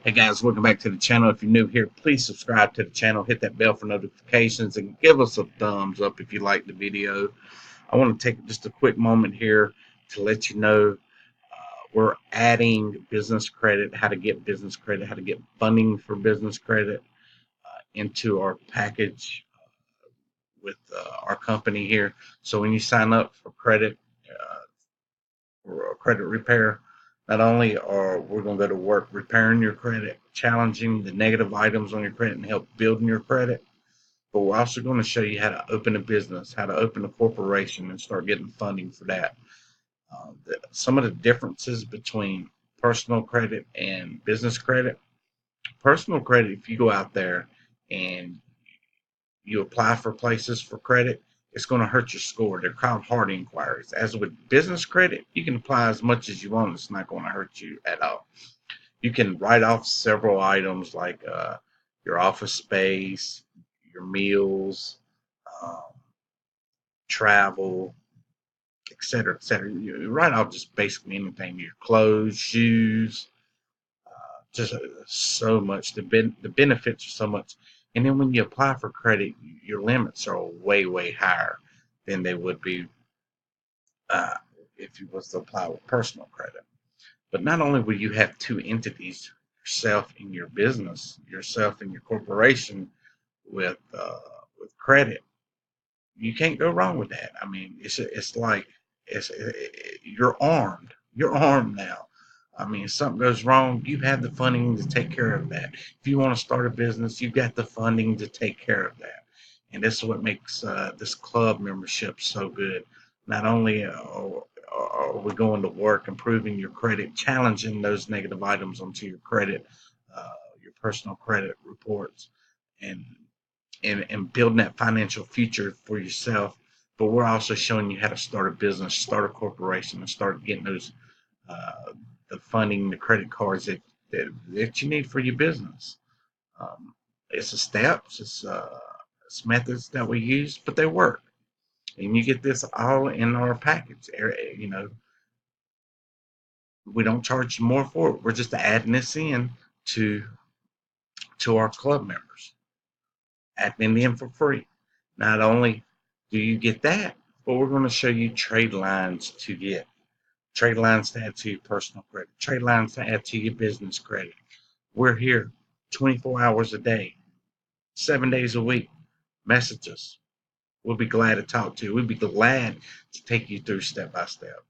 Hey guys, welcome back to the channel. If you're new here, please subscribe to the channel, hit that bell for notifications, and give us a thumbs up if you like the video. I want to take just a quick moment here to let you know we're adding business credit, how to get business credit, how to get funding for business credit into our package with our company here. So when you sign up for credit, or credit repair, not only are we going to go to work repairing your credit, challenging the negative items on your credit and help building your credit, but we're also going to show you how to open a business, how to open a corporation and start getting funding for that. Some of the differences between personal credit and business credit. Personal credit, if you go out there and you apply for places for credit, it's going to hurt your score. They're called hard inquiries. As with business credit, you can apply as much as you want. It's not going to hurt you at all. You can write off several items like your office space, your meals, um, travel, etc., etc. You write off just basically anything, your clothes, shoes, just so much. The benefits are so much. And then when you apply for credit, your limits are way, way higher than they would be uh, if you was to apply with personal credit. But not only will you have two entities, yourself and your business, yourself and your corporation with credit, you can't go wrong with that. I mean, it's like you're armed. You're armed now. I mean, if something goes wrong, you have the funding to take care of that. If you want to start a business, you've got the funding to take care of that. And this is what makes this club membership so good. Not only are we going to work improving your credit, challenging those negative items onto your credit, your personal credit reports, and and building that financial future for yourself. But we're also showing you how to start a business, start a corporation, and start getting those uh, the funding, the credit cards that you need for your business. It's the steps, it's methods that we use, but they work. And you get this all in our package. You know, we don't charge you more for it. We're just adding this in to our club members, adding it in for free. Not only do you get that, but we're going to show you trade lines to get. Trade lines to add to your personal credit. Trade lines to add to your business credit. We're here 24 hours a day, 7 days a week. Message us. We'll be glad to talk to you. We'll be glad to take you through step by step.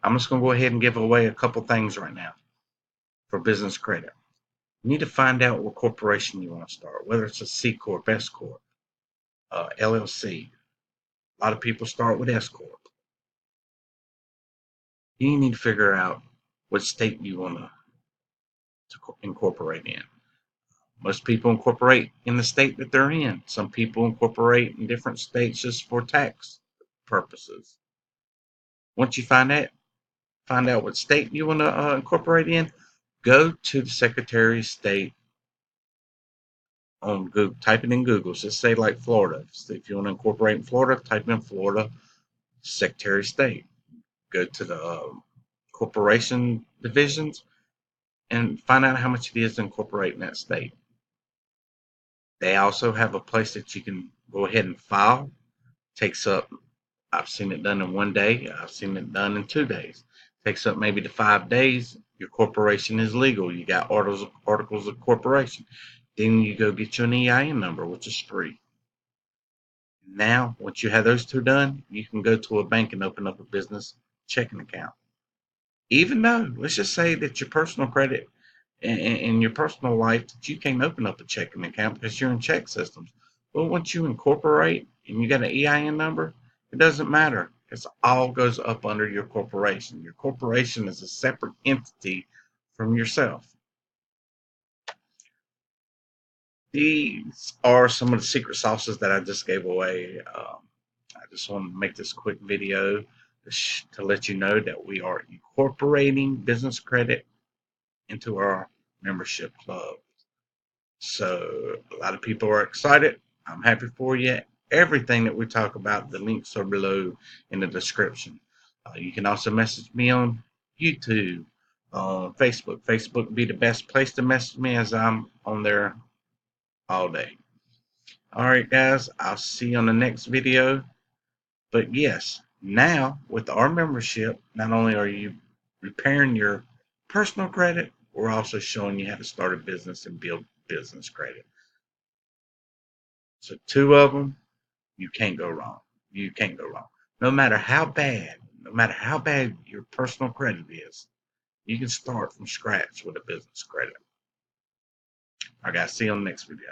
I'm just going to go ahead and give away a couple things right now for business credit. You need to find out what corporation you want to start, whether it's a C Corp, S Corp, LLC. A lot of people start with S Corp. You need to figure out what state you want to incorporate in. Most people incorporate in the state that they're in. Some people incorporate in different states just for tax purposes. Once you find out what state you want to incorporate in, go to the Secretary of State on Google. Type it in Google. Just say like Florida. If you want to incorporate in Florida, type in Florida Secretary of State. Go to the corporation divisions and find out how much it is to incorporate in that state. They also have a place that you can go ahead and file. Takes up, I've seen it done in 1 day. I've seen it done in 2 days. Takes up maybe to 5 days. Your corporation is legal. You got articles of corporation. Then you go get you an EIN number, which is free. Now, once you have those two done, you can go to a bank and open up a business checking account. Even though, let's just say that your personal credit in your personal life that you can't open up a checking account because you're in check systems. But once you incorporate and you got an EIN number, it doesn't matter. It all goes up under your corporation. Your corporation is a separate entity from yourself. These are some of the secret sauces that I just gave away. I just want to make this quick video to let you know that we are incorporating business credit into our membership club. So a lot of people are excited. I'm happy for you. Everything that we talk about, the links are below in the description. You can also message me on YouTube, on Facebook. Facebook would be the best place to message me as I'm on there all day. All right, guys, I'll see you on the next video. But yes, now with our membership, not only are you repairing your personal credit, we're also showing you how to start a business and build business credit. So two of them, you can't go wrong. You can't go wrong. No matter how bad your personal credit is, you can start from scratch with a business credit. All right, guys, see you on the next video.